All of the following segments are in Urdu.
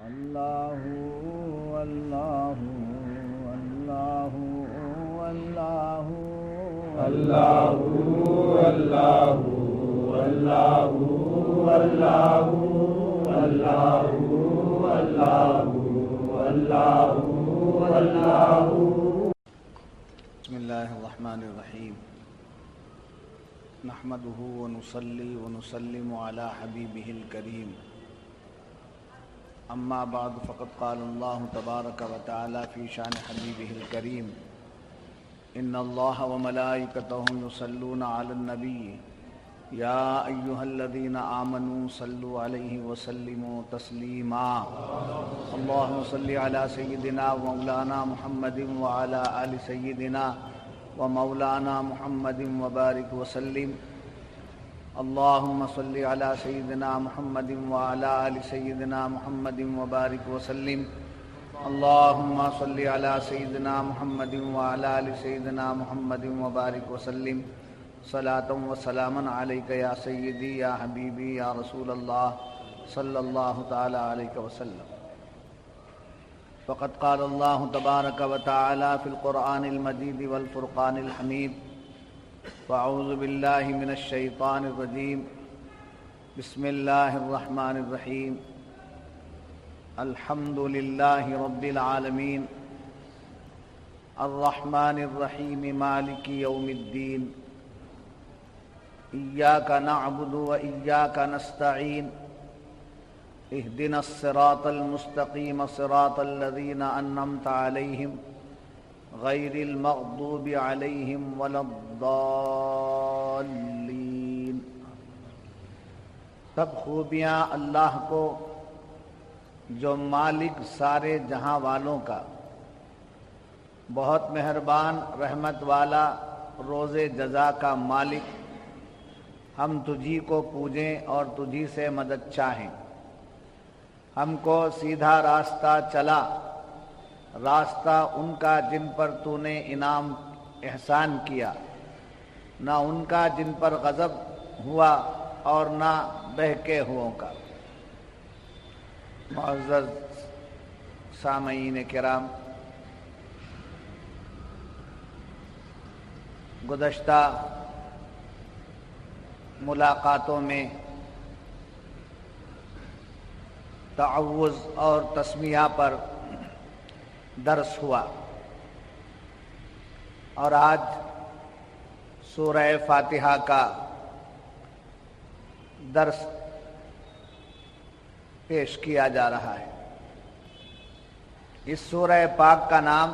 اللہ اللہ اللہ اللہ اللہ اللہ اللہ اللہ اللہ اللہ اللہ اللہ. بسم اللہ الرحمن الرحیم. نحمده ونصلي ونسلم على حبیبه الکریم. اما بعد فقد قال الله تبارک وتعالى في شان حبیبه الکریم: ان اللہ وملائکته یصلون علی النبی یا ایها الذین آمنوا صلوا علیہ وسلموا تسلیما. اللهم صل علی سیدنا ومولانا محمد وعلى آل سیدنا ومولانا محمد وبارک وسلم. اللهم صل علی سیدنا محمد وعلى آل سیدنا محمد وبارک وسلم. اللهم صل علی سیدنا محمد وعلى آل سیدنا محمد وبارک وسلم. صلاۃ و سلاما علیک یا سیدی یا حبیبی یا رسول اللہ صلی اللہ تعالی علیہ وسلم. فقد قال اللہ تبارک وتعالی فی القرآن المجید والفرقان الحمید: فاعوذ باللہ من الشیطان الرجیم. بسم اللہ الرحمن الرحیم. الحمد للہ رب العالمین الرحمن الرحیم مالک یوم الدین. ایاک نعبد و ایاک نستعین. اہدنا الصراط المستقیم صراط الذین انعمت علیہم غیر المغضوب علیہم ولا الضالین. سب خوبیاں اللہ کو جو مالک سارے جہاں والوں کا، بہت مہربان رحمت والا روز جزا کا مالک، ہم تجھی کو پوجیں اور تجھی سے مدد چاہیں. ہم کو سیدھا راستہ چلا، راستہ ان کا جن پر تو نے انعام احسان کیا، نہ ان کا جن پر غضب ہوا اور نہ بہکے ہووں کا. معزز سامعین کرام، گزشتہ ملاقاتوں میں تعوذ اور تسمیہ پر درس ہوا، اور آج سورہ فاتحہ کا درس پیش کیا جا رہا ہے. اس سورہ پاک کا نام،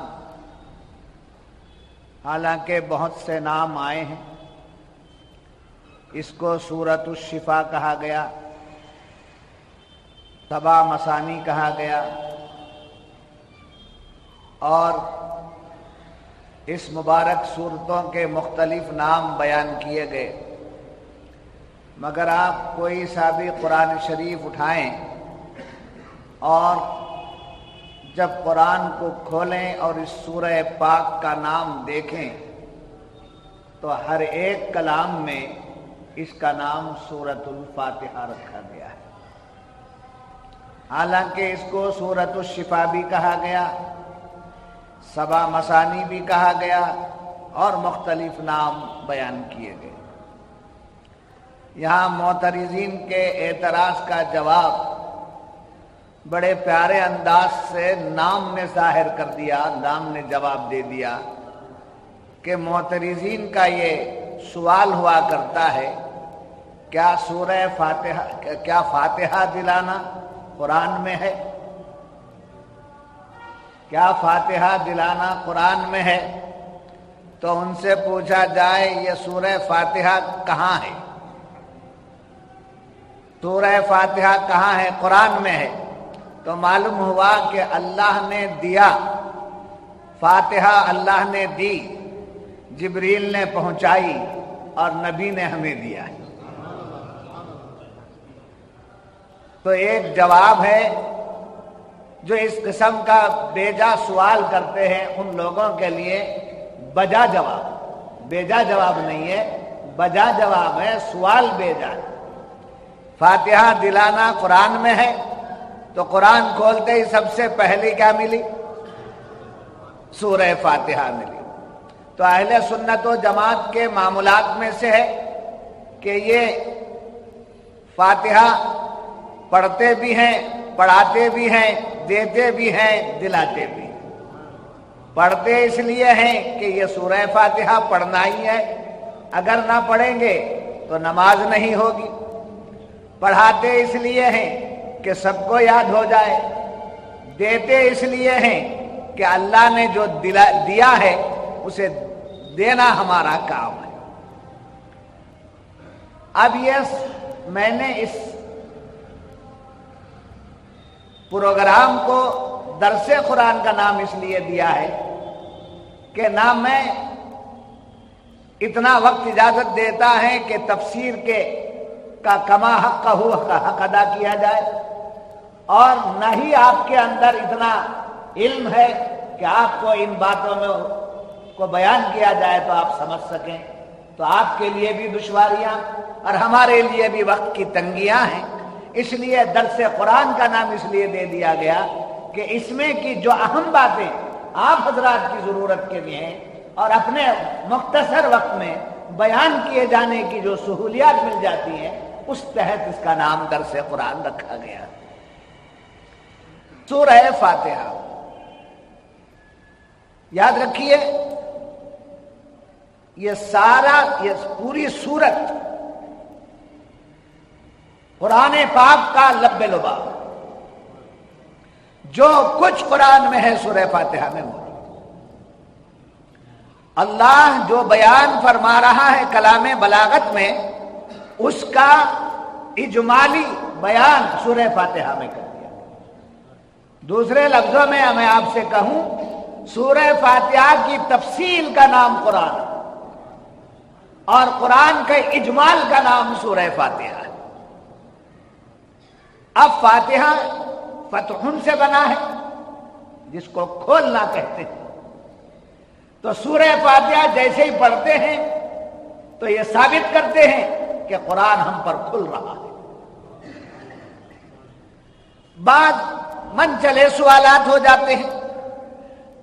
حالانکہ بہت سے نام آئے ہیں، اس کو سورۃ الشفا کہا گیا، سبع مثانی کہا گیا، اور اس مبارک سورتوں کے مختلف نام بیان کیے گئے. مگر آپ کوئی سا بھی قرآن شریف اٹھائیں اور جب قرآن کو کھولیں اور اس سورہ پاک کا نام دیکھیں تو ہر ایک کلام میں اس کا نام سورۃ الفاتحہ رکھا گیا ہے. حالانکہ اس کو سورۃ الشفا بھی کہا گیا، سبع مثانی بھی کہا گیا، اور مختلف نام بیان کیے گئے. یہاں معترضین کے اعتراض کا جواب بڑے پیارے انداز سے نام نے ظاہر کر دیا، نام نے جواب دے دیا کہ معترضین کا یہ سوال ہوا کرتا ہے، کیا سورہ فاتحہ، کیا فاتحہ دلانا قرآن میں ہے؟ کیا فاتحہ دلانا قرآن میں ہے؟ تو ان سے پوچھا جائے یہ سورہ فاتحہ کہاں ہے؟ سورہ فاتحہ کہاں ہے؟ قرآن میں ہے. تو معلوم ہوا کہ اللہ نے دیا، فاتحہ اللہ نے دی، جبریل نے پہنچائی اور نبی نے ہمیں دیا ہے. تو ایک جواب ہے جو اس قسم کا بیجا سوال کرتے ہیں ان لوگوں کے لیے بجا جواب، بیجا جواب نہیں ہے، بجا جواب ہے، سوال بیجا ہے. فاتحہ دلانا قرآن میں ہے، تو قرآن کھولتے ہی سب سے پہلی کیا ملی؟ سورہ فاتحہ ملی۔ تو اہل سنت و جماعت کے معمولات میں سے ہے کہ یہ فاتحہ پڑھتے بھی ہیں، پڑھاتے بھی ہیں، دیتے بھی ہیں، دلاتے بھی ہیں۔ پڑھتے اس لیے ہیں کہ یہ سورہ فاتحہ پڑھنا ہی ہے، اگر نہ پڑھیں گے تو نماز نہیں ہوگی۔ پڑھاتے اس لیے ہیں کہ سب کو یاد ہو جائے، دیتے اس لیے ہیں کہ اللہ نے جو دیا ہے اسے دینا ہمارا کام ہے۔ اب یہ میں نے اس پروگرام کو درس قرآن کا نام اس لیے دیا ہے کہ نہ میں اتنا وقت اجازت دیتا ہے کہ تفسیر کا کما حق کا حق ادا کیا جائے، اور نہ ہی آپ کے اندر اتنا علم ہے کہ آپ کو ان باتوں میں کو بیان کیا جائے تو آپ سمجھ سکیں۔ تو آپ کے لیے بھی دشواریاں اور ہمارے لیے بھی وقت کی تنگیاں ہیں، اس لیے درس قرآن کا نام اس لیے دے دیا گیا کہ اس میں کی جو اہم باتیں آپ حضرات کی ضرورت کے لیے ہیں اور اپنے مختصر وقت میں بیان کیے جانے کی جو سہولیات مل جاتی ہیں، اس تحت اس کا نام درس قرآن رکھا گیا۔ سورہ فاتحہ یاد رکھیے، یہ پوری سورت قرآن پاک کا لب لباب، جو کچھ قرآن میں ہے سورہ فاتحہ میں موجود۔ اللہ جو بیان فرما رہا ہے کلام بلاغت میں، اس کا اجمالی بیان سورہ فاتحہ میں کر دیا۔ دوسرے لفظوں میں میں آپ سے کہوں، سورہ فاتحہ کی تفصیل کا نام قرآن اور قرآن کے اجمال کا نام سورہ فاتحہ ہے۔ اب فاتحہ فتحن سے بنا ہے، جس کو کھولنا کہتے ہیں۔ تو سورہ فاتحہ جیسے ہی پڑھتے ہیں تو یہ ثابت کرتے ہیں کہ قرآن ہم پر کھل رہا ہے۔ بعد من چلے سوالات ہو جاتے ہیں۔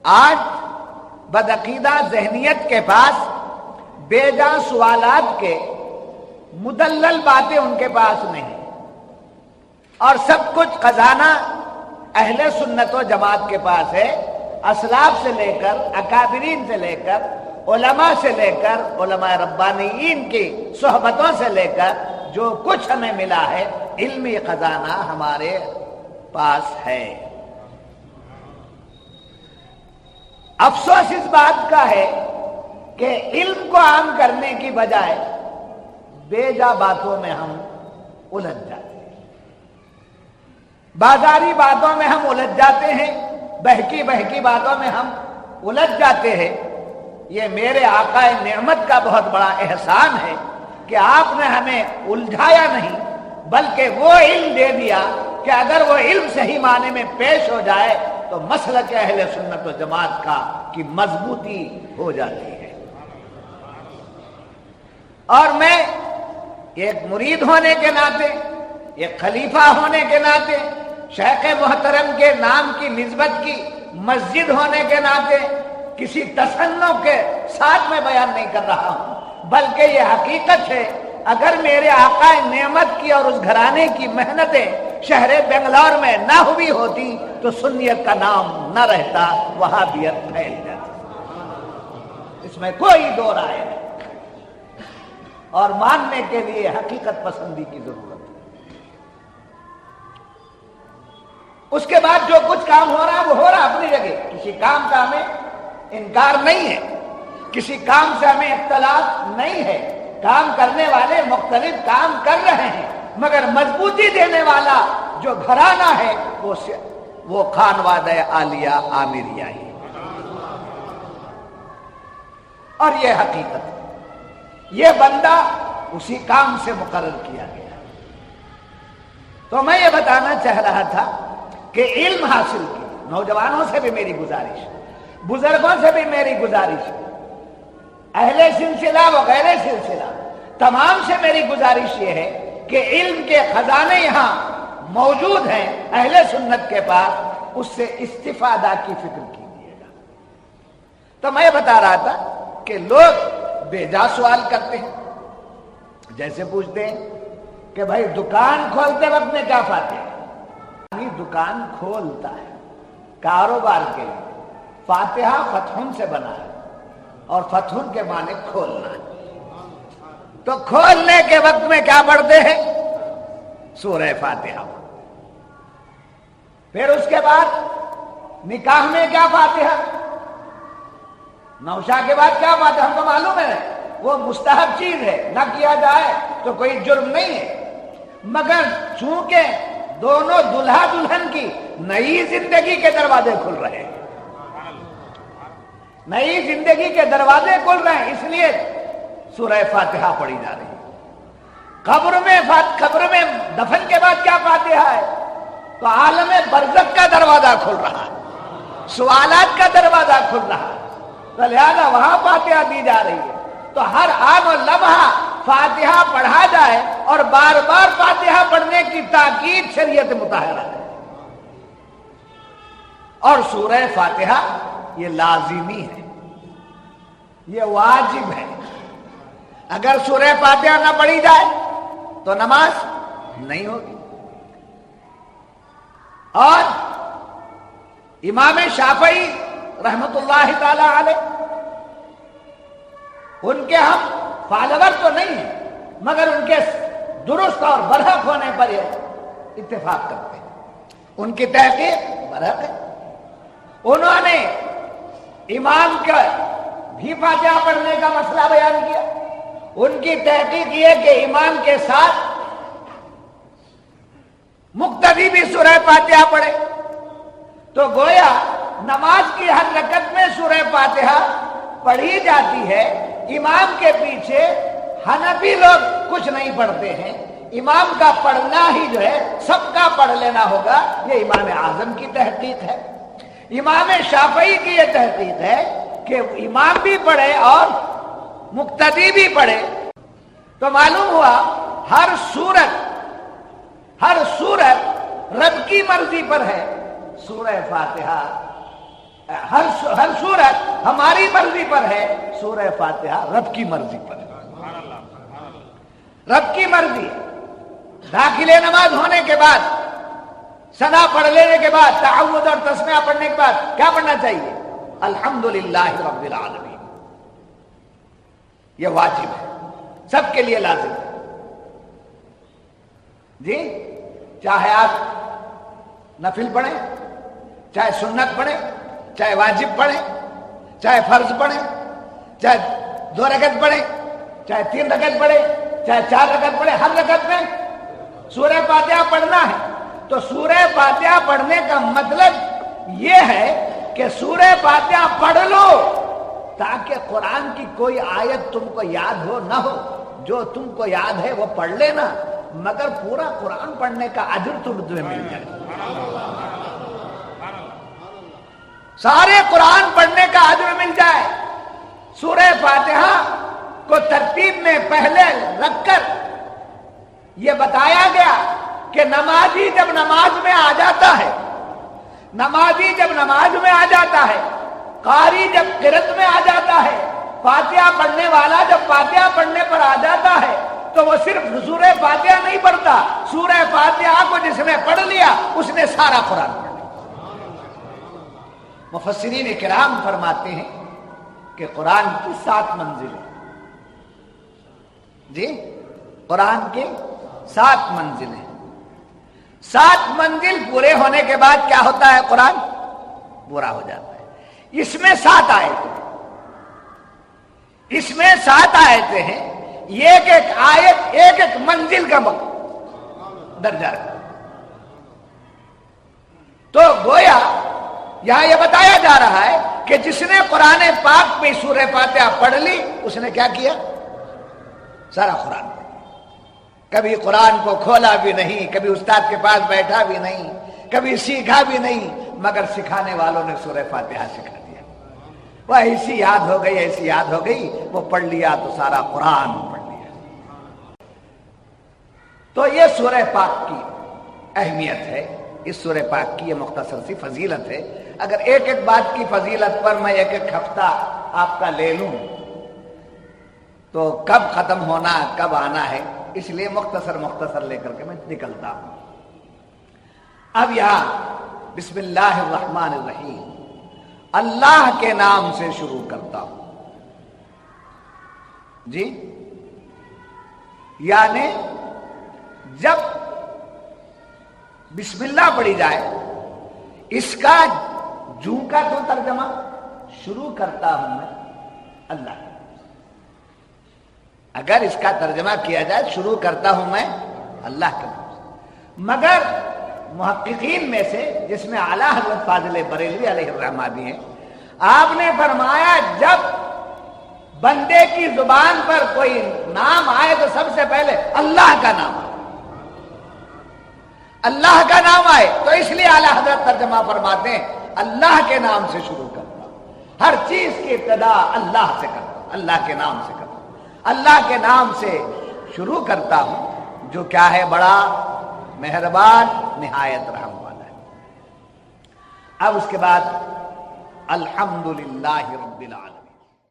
آج بدعقیدہ ذہنیت کے پاس بے جا سوالات کے مدلل باتیں ان کے پاس نہیں، اور سب کچھ خزانہ اہل سنت و جماعت کے پاس ہے۔ اسلاف سے لے کر، اکابرین سے لے کر، علماء سے لے کر، علماء ربانیین کی صحبتوں سے لے کر جو کچھ ہمیں ملا ہے، علمی خزانہ ہمارے پاس ہے۔ افسوس اس بات کا ہے کہ علم کو عام کرنے کی بجائے بے جا باتوں میں ہم الجھ جاتے ہیں، بازاری باتوں میں ہم الجھ جاتے ہیں، بہکی بہکی باتوں میں ہم الجھ جاتے ہیں۔ یہ میرے آقا نعمت کا بہت بڑا احسان ہے کہ آپ نے ہمیں الجھایا نہیں، بلکہ وہ علم دے دیا کہ اگر وہ علم صحیح معنی میں پیش ہو جائے تو مسلک اہل سنت و جماعت کی مضبوطی ہو جاتی ہے۔ اور میں ایک مرید ہونے کے ناطے، ایک خلیفہ ہونے کے ناطے، شیخ محترم کے نام کی نسبت کی مسجد ہونے کے ناطے کسی تصنع کے ساتھ میں بیان نہیں کر رہا ہوں، بلکہ یہ حقیقت ہے۔ اگر میرے آقا نعمت کی اور اس گھرانے کی محنتیں شہر بنگلور میں نہ ہوئی ہوتی تو سنیت کا نام نہ رہتا، وہابیت پھیل جاتی، اس میں کوئی دو رائے نہیں، اور ماننے کے لیے حقیقت پسندی کی ضرورت ہے۔ اس کے بعد جو کچھ کام ہو رہا ہے وہ ہو رہا اپنی جگہ، کسی کام کا ہمیں انکار نہیں ہے، کسی کام سے ہمیں اختلاف نہیں ہے، کام کرنے والے مختلف کام کر رہے ہیں، مگر مضبوطی دینے والا جو گھرانہ ہے وہ خانوادہ عالیہ عامریہ ہی، اور یہ حقیقت ہے۔ یہ بندہ اسی کام سے مقرر کیا گیا۔ تو میں یہ بتانا چاہ رہا تھا کہ علم حاصل کی نوجوانوں سے بھی میری گزارش، بزرگوں سے بھی میری گزارش، اہل سلسلہ و غیر سلسلہ تمام سے میری گزارش یہ ہے کہ علم کے خزانے یہاں موجود ہیں اہل سنت کے پاس، اس سے استفادہ کی فکر کیجیے گا۔ تو میں بتا رہا تھا کہ لوگ بے جا سوال کرتے ہیں، جیسے پوچھتے ہیں کہ بھائی دکان کھولتے وقت میں کیا فاتحہ؟ دکان کھولتا ہے کاروبار کے لیے، فاتحہ فتحن سے بنا ہے اور فتحن کے معنی کھولنا ہے، تو کھولنے کے وقت میں کیا پڑھتے ہیں؟ سورہ فاتحہ۔ پھر اس کے بعد نکاح میں کیا فاتحہ، نوشہ کے بعد کیا فاتحہ؟ ہم کو معلوم ہے وہ مستحب چیز ہے، نہ کیا جائے تو کوئی جرم نہیں ہے، مگر چونکہ دونوں دلہا دلہن کی نئی زندگی کے دروازے کھل رہے ہیں، نئی زندگی کے دروازے کھل رہے ہیں، اس لیے سورہ فاتحہ پڑھی جا رہی ہے۔ قبر میں دفن کے بعد کیا فاتحہ ہے؟ تو عالم برزخ کا دروازہ کھل رہا ہے، سوالات کا دروازہ کھل رہا ہے، تو لہذا وہاں فاتحہ دی جا رہی ہے۔ تو ہر آن و لمحہ فاتحہ پڑھا جائے اور بار بار فاتحہ پڑھنے کی تاکید شریعت مطہرہ ہے۔ اور سورہ فاتحہ یہ لازمی ہے، یہ واجب ہے۔ اگر سورہ فاتحہ نہ پڑھی جائے تو نماز نہیں ہوگی۔ اور امام شافعی رحمت اللہ تعالی علیہ، ان کے ہم فالوور تو نہیں ہیں مگر ان کے درست اور برحق ہونے پر یہ اتفاق کرتے ہیں، ان کی تحقیق برحق ہے۔ انہوں نے امام کا بھی فاتحہ پڑھنے کا مسئلہ بیان کیا۔ ان کی تحقیق یہ کہ امام کے ساتھ مقتدی بھی سورہ فاتحہ پڑھے، تو گویا نماز کی ہر رکعت میں سورہ فاتحہ پڑھی جاتی ہے۔ امام کے پیچھے حنفی لوگ کچھ نہیں پڑھتے ہیں، امام کا پڑھنا ہی جو ہے سب کا پڑھ لینا ہوگا، یہ امام اعظم کی تحقیق ہے۔ امام شافعی کی یہ تحقیق ہے کہ امام بھی پڑھے اور مقتدی بھی پڑھے۔ تو معلوم ہوا ہر صورت رب کی مرضی پر ہے، سورہ فاتحہ ہر صورت ہماری مرضی پر ہے، سورہ فاتحہ رب کی مرضی پر ہے، رب کی مرضی ہے۔ داخل نماز ہونے کے بعد، ثنا پڑھ لینے کے بعد، تعوذ اور تسمیہ پڑھنے کے بعد کیا پڑھنا چاہیے؟ الحمدللہ رب العالمین۔ یہ واجب ہے، سب کے لیے لازم ہے جی، چاہے آپ نفل پڑھیں، چاہے سنت پڑھیں، چاہے واجب پڑھیں، چاہے فرض پڑھیں، چاہے 2 رکعت پڑھیں، چاہے 3 رکعت پڑھیں، چاہے 4 رکعت پڑھیں، ہر رکعت میں سورہ فاتحہ پڑھنا ہے۔ تو سورہ فاتحہ پڑھنے کا مطلب یہ ہے کہ سورہ فاتحہ پڑھ لو تاکہ قرآن کی کوئی آیت تم کو یاد ہو نہ ہو، جو تم کو یاد ہے وہ پڑھ لینا، مگر پورا قرآن پڑھنے کا اجر تمہیں مل جائے، سارے قرآن پڑھنے کا اجر مل جائے۔ سورہ فاتحہ کو ترتیب میں پہلے رکھ کر یہ بتایا گیا کہ نمازی جب نماز میں آ جاتا ہے، نمازی جب نماز میں آ جاتا ہے، قاری جب قرأت میں آ جاتا ہے، فاتحہ پڑھنے والا جب فاتحہ پڑھنے پر آ جاتا ہے، تو وہ صرف سورہ فاتحہ نہیں پڑھتا، سورہ فاتحہ کو جس نے پڑھ لیا اس نے سارا قرآن پڑھ لیا۔ مفسرین کرام فرماتے ہیں کہ قرآن کی 7 منزلیں، جی قرآن کی 7 منزلیں، 7 منزل پورے ہونے کے بعد کیا ہوتا ہے؟ قرآن پورا ہو جاتا ہے۔ اس میں 7 آیتیں، اس میں 7 آیتیں ہیں، ایک ایک آیت ایک ایک منزل کا درجہ ہے۔ تو گویا یہاں یہ بتایا جا رہا ہے کہ جس نے قرآن پاک میں سورہ فاتحہ پڑھ لی اس نے کیا کیا؟ سارا قرآن پڑھ لیا۔ کبھی قرآن کو کھولا بھی نہیں، کبھی استاد کے پاس بیٹھا بھی نہیں، کبھی سیکھا بھی نہیں، مگر سکھانے والوں نے سورہ فاتحہ سکھا دیا۔ وہ ایسی یاد ہو گئی، ایسی یاد ہو گئی، وہ پڑھ لیا تو سارا قرآن پڑھ لیا۔ تو یہ سورہ پاک کی اہمیت ہے اس سورہ پاک کی، یہ مختصر سی فضیلت ہے۔ اگر ایک ایک بات کی فضیلت پر میں ایک ایک ہفتہ آپ کا لے لوں تو کب ختم ہونا کب آنا ہے، اس لیے مختصر لے کر کے میں نکلتا ہوں۔ اب یہاں بسم اللہ الرحمن الرحیم، اللہ کے نام سے شروع کرتا ہوں جی، یعنی جب بسم اللہ پڑھی جائے اس کا جو کا تو ترجمہ شروع کرتا ہوں میں اللہ، اگر اس کا ترجمہ کیا جائے شروع کرتا ہوں میں اللہ کے نام سے، مگر محققین میں سے جس میں اعلیٰ حضرت فاضل بریلوی علیہ الرحمہ بھی ہیں، آپ نے فرمایا جب بندے کی زبان پر کوئی نام آئے تو سب سے پہلے اللہ کا نام آئے، اللہ کا نام آئے، تو اس لیے اعلیٰ حضرت ترجمہ فرماتے ہیں اللہ کے نام سے شروع کرتا ہوں، ہر چیز کی ابتدا اللہ سے کرتا ہوں، اللہ کے نام سے کرتا ہوں، اللہ کے نام سے شروع کرتا ہوں جو کیا ہے بڑا مہربان نہایت رحم والا ہے۔ اب اس کے بعد الحمدللہ رب العالمین،